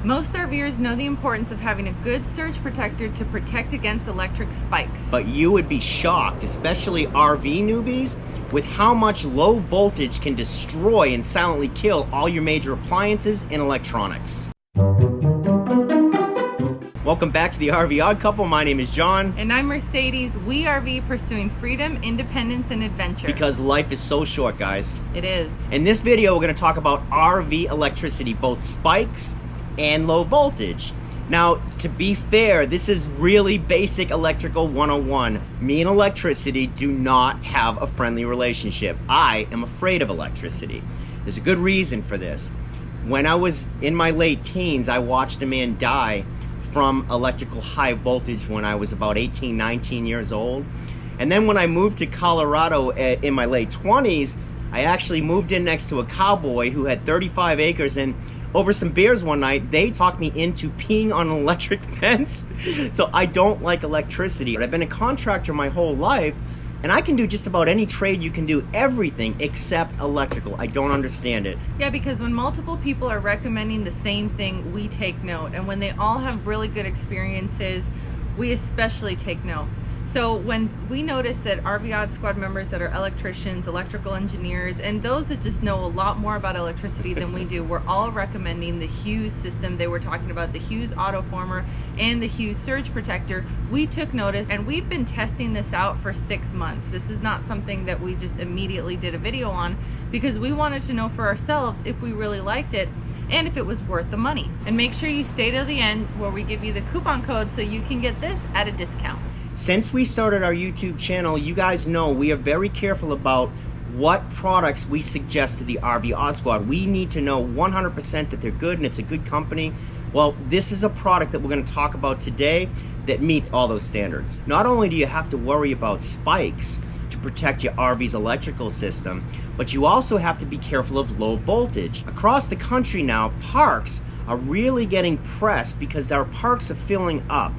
Most RVers know the importance of having a good surge protector to protect against electric spikes. But you would be shocked, especially RV newbies, with how much low voltage can destroy and silently kill all your major appliances and electronics. Welcome back to the RV Odd Couple. My name is John. And I'm Mercedes. We RV pursuing freedom, independence, and adventure. Because life is so short, guys. It is. In this video, we're going to talk about RV electricity, both spikes and low voltage. Now, to be fair, this is really basic electrical 101. Me and electricity do not have a friendly relationship. I am afraid of electricity. There's a good reason for this. When I was in my late teens, I watched a man die from electrical high voltage when I was about 18, 19 years old. And then when I moved to Colorado in my late 20s, I actually moved in next to a cowboy who had 35 acres, and over some beers one night, they talked me into peeing on an electric fence. So I don't like electricity. I've been a contractor my whole life, and I can do just about any trade you can do, everything except electrical. I don't understand it. Yeah, because when multiple people are recommending the same thing, we take note. And when they all have really good experiences, we especially take note. So when we notice that RV Odd Squad members that are electricians, electrical engineers, and those that just know a lot more about electricity than we do, we're all recommending the Hughes system. They were talking about the Hughes Autoformer and the Hughes Surge Protector. We took notice, and we've been testing this out for 6 months. This is not something that we just immediately did a video on, because we wanted to know for ourselves if we really liked it and if it was worth the money. And make sure you stay to the end where we give you the coupon code so you can get this at a discount. Since we started our YouTube channel, you guys know we are very careful about what products we suggest to the RV Odd Squad. We need to know 100% that they're good and it's a good company. Well, this is a product that we're going to talk about today that meets all those standards. Not only do you have to worry about spikes to protect your RV's electrical system, but you also have to be careful of low voltage. Across the country now, parks are really getting pressed because our parks are filling up.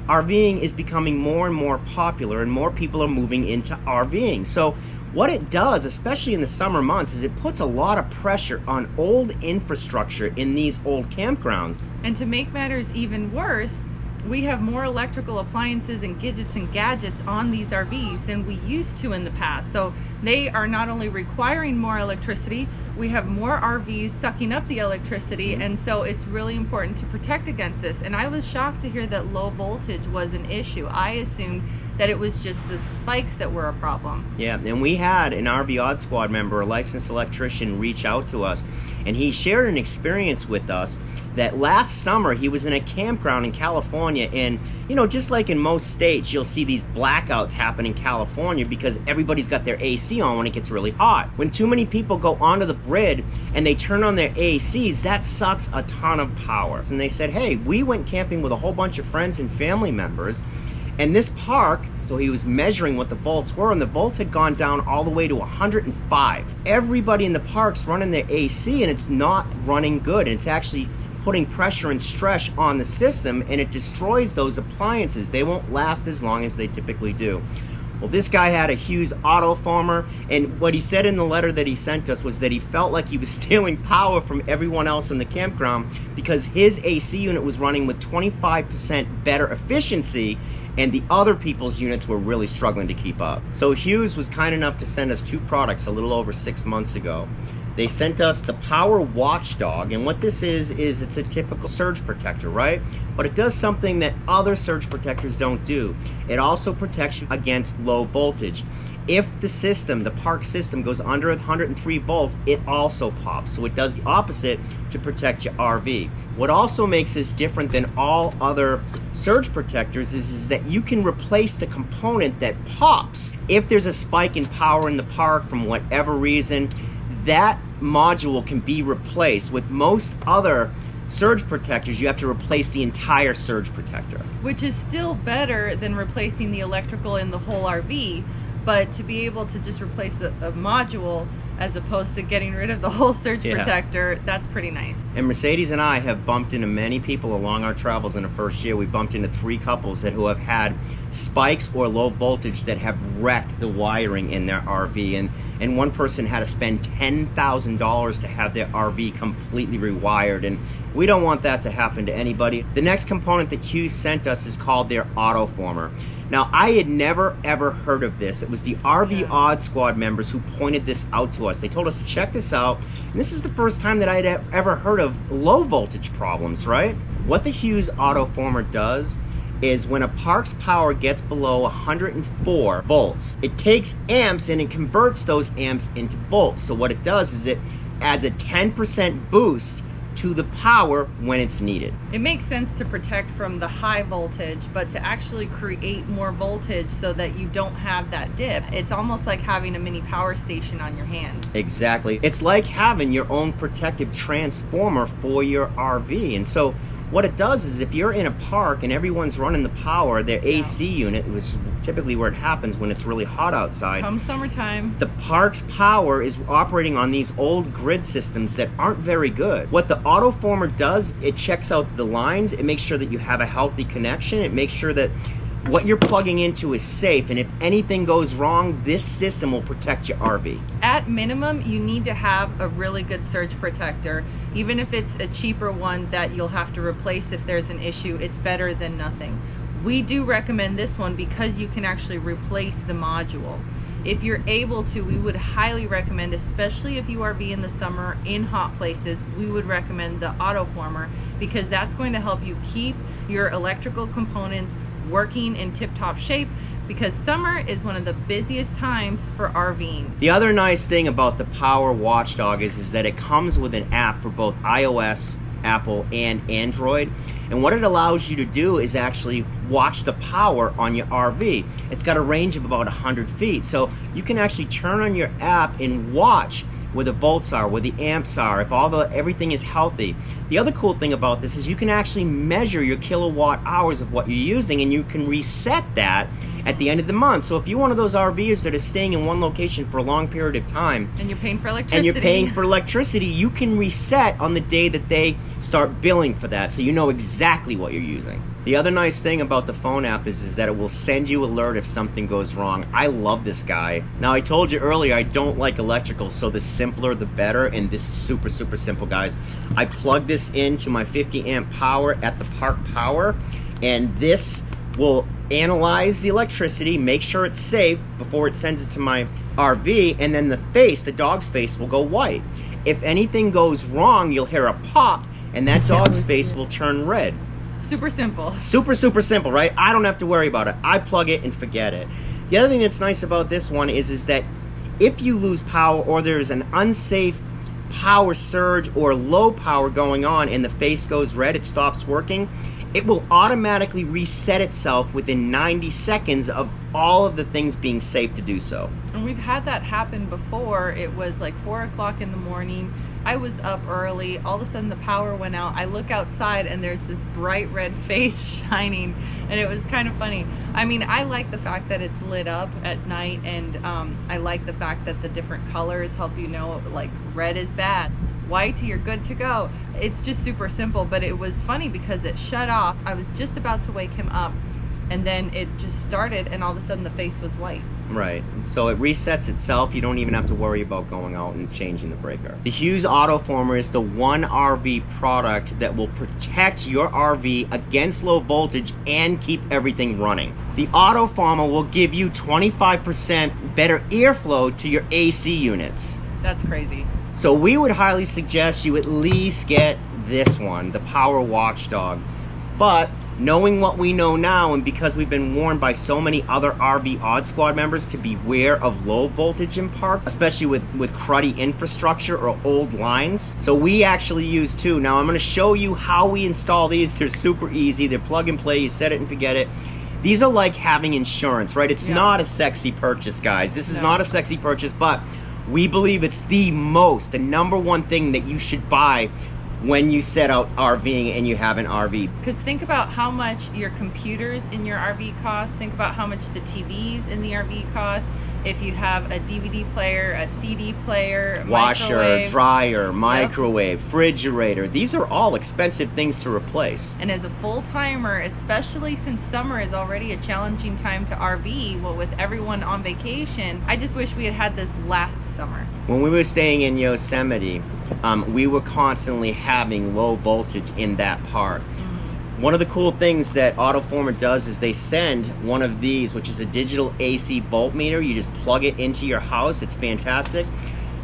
RVing is becoming more and more popular, and more people are moving into RVing. So what it does, especially in the summer months, is it puts a lot of pressure on old infrastructure in these old campgrounds. And to make matters even worse, we have more electrical appliances and gadgets on these RVs than we used to in the past. So they are not only requiring more electricity, we have more RVs sucking up the electricity, and so it's really important to protect against this. And I was shocked to hear that low voltage was an issue. I assumed that it was just the spikes that were a problem. Yeah, and we had an RV Odd Squad member, a licensed electrician, reach out to us, and he shared an experience with us that last summer he was in a campground in California, and you know, just like in most states, you'll see these blackouts happen in California because everybody's got their AC on when it gets really hot. When too many people go onto the grid and they turn on their ACs, that sucks a ton of power. And they said, hey, we went camping with a whole bunch of friends and family members, and this park, so he was measuring what the volts were, and the volts had gone down all the way to 105. Everybody in the park's running their AC, and it's not running good. It's actually putting pressure and stress on the system, and it destroys those appliances. They won't last as long as they typically do. Well, this guy had a Hughes Autoformer, and what he said in the letter that he sent us was that he felt like he was stealing power from everyone else in the campground because his AC unit was running with 25% better efficiency, and the other people's units were really struggling to keep up. So Hughes was kind enough to send us 2 products a little over 6 months ago. They sent us the Power WatchDog, and what this is it's a typical surge protector, right? But it does something that other surge protectors don't do. It also protects you against low voltage. If the system, the park system, goes under 103 volts, it also pops. So it does the opposite to protect your RV. What also makes this different than all other surge protectors is that you can replace the component that pops. If there's a spike in power in the park from whatever reason, that module can be replaced. With most other surge protectors, you have to replace the entire surge protector. Which is still better than replacing the electrical in the whole RV, but to be able to just replace a module as opposed to getting rid of the whole surge protector, that's pretty nice. And Mercedes and I have bumped into many people along our travels in the first year. We bumped into 3 couples who have had spikes or low voltage that have wrecked the wiring in their RV. And one person had to spend $10,000 to have their RV completely rewired. And we don't want that to happen to anybody. The next component that Hughes sent us is called their Autoformer. Now, I had never ever heard of this. It was the RV Odd Squad members who pointed this out to us. They told us to check this out, and this is the first time that I'd ever heard of low voltage problems, right? What the Hughes Autoformer does is when a park's power gets below 104 volts, it takes amps and it converts those amps into volts. So what it does is it adds a 10% boost to the power when it's needed. It makes sense to protect from the high voltage, but to actually create more voltage so that you don't have that dip. It's almost like having a mini power station on your hands. Exactly. It's like having your own protective transformer for your RV. And so what it does is if you're in a park and everyone's running the power, their AC unit, which is typically where it happens when it's really hot outside. Come summertime. The park's power is operating on these old grid systems that aren't very good. What the Autoformer does, it checks out the lines, it makes sure that you have a healthy connection, it makes sure that what you're plugging into is safe, and if anything goes wrong, this system will protect your RV. At minimum, you need to have a really good surge protector. Even if it's a cheaper one that you'll have to replace if there's an issue, it's better than nothing. We do recommend this one because you can actually replace the module. If you're able to, we would highly recommend, especially if you RV in the summer in hot places, we would recommend the Autoformer because that's going to help you keep your electrical components working in tip-top shape, because summer is one of the busiest times for RVing. The other nice thing about the Power WatchDog is that it comes with an app for both iOS, Apple, and Android. And what it allows you to do is actually watch the power on your RV. It's got a range of about 100 feet. So you can actually turn on your app and watch where the volts are, where the amps are, if everything is healthy. The other cool thing about this is you can actually measure your kilowatt hours of what you're using, and you can reset that at the end of the month. So if you're one of those RVers that is staying in one location for a long period of time, and you're paying for electricity, you can reset on the day that they start billing for that, so you know exactly what you're using. The other nice thing about the phone app is that it will send you alert if something goes wrong. I love this guy. Now, I told you earlier I don't like electrical, so the simpler the better, and this is super, super simple, guys. I plug this into my 50 amp power at the park power, and this will analyze the electricity, make sure it's safe before it sends it to my RV, and then the dog's face will go white. If anything goes wrong, you'll hear a pop, and that dog's face will turn red. Super simple. Super, super simple, right? I don't have to worry about it. I plug it and forget it. The other thing that's nice about this one is that if you lose power or there's an unsafe power surge or low power going on and the face goes red, it stops working, it will automatically reset itself within 90 seconds of all of the things being safe to do so. And we've had that happen before. It was like 4 o'clock in the morning. I was up early. All of a sudden the power went out. I look outside and there's this bright red face shining, and it was kind of funny. I mean, I like the fact that it's lit up at night, and I like the fact that the different colors help you know, like red is bad, white, you're good to go. It's just super simple, but it was funny because it shut off. I was just about to wake him up, and then it just started, and all of a sudden the face was white. Right, so it resets itself. You don't even have to worry about going out and changing the breaker. The Hughes Autoformer is the one RV product that will protect your RV against low voltage and keep everything running. The Autoformer will give you 25% better airflow to your AC units. That's crazy. So we would highly suggest you at least get this one, the Power WatchDog. But knowing what we know now, and because we've been warned by so many other RV Odd Squad members to beware of low voltage in parks, especially with cruddy infrastructure or old lines, so we actually use two. Now I'm going to show you how we install these. They're super easy. They're plug and play. You set it and forget it. These are like having insurance, right? It's not a sexy purchase, guys. This is not a sexy purchase, but we believe it's the number one thing that you should buy when you set out RVing and you have an RV. Because think about how much your computers in your RV cost. Think about how much the TVs in the RV cost. if you have a DVD player, a CD player, a washer, microwave. dryer, microwave, refrigerator. These are all expensive things to replace. And as a full-timer, especially since summer is already a challenging time to RV, well, with everyone on vacation, I just wish we had had this last summer. When we were staying in Yosemite, we were constantly having low voltage in that part. One of the cool things that Autoformer does is they send one of these, which is a digital AC voltmeter. You just plug it into your house. It's fantastic.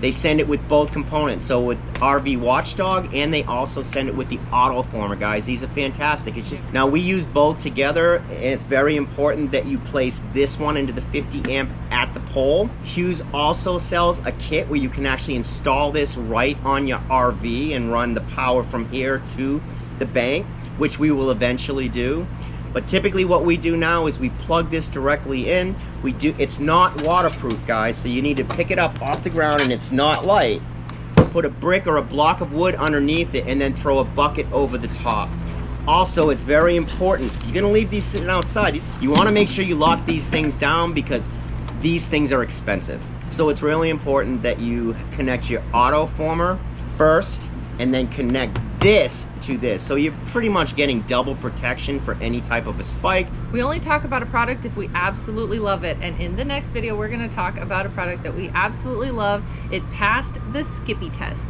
They send it with both components, so with RV WatchDog, and they also send it with the Autoformer, guys. These are fantastic. It's just, now we use both together, and it's very important that you place this one into the 50 amp at the pole. Hughes also sells a kit where you can actually install this right on your RV and run the power from here to the bank, which we will eventually do. But typically what we do now is we plug this directly in. It's not waterproof, guys, so you need to pick it up off the ground, and it's not light. Put a brick or a block of wood underneath it and then throw a bucket over the top. Also, it's very important, you're gonna leave these sitting outside. You wanna make sure you lock these things down because these things are expensive. So it's really important that you connect your Autoformer first and then connect this to this. So you're pretty much getting double protection for any type of a spike. We only talk about a product if we absolutely love it. And in the next video, we're gonna talk about a product that we absolutely love. It passed the Skippy test.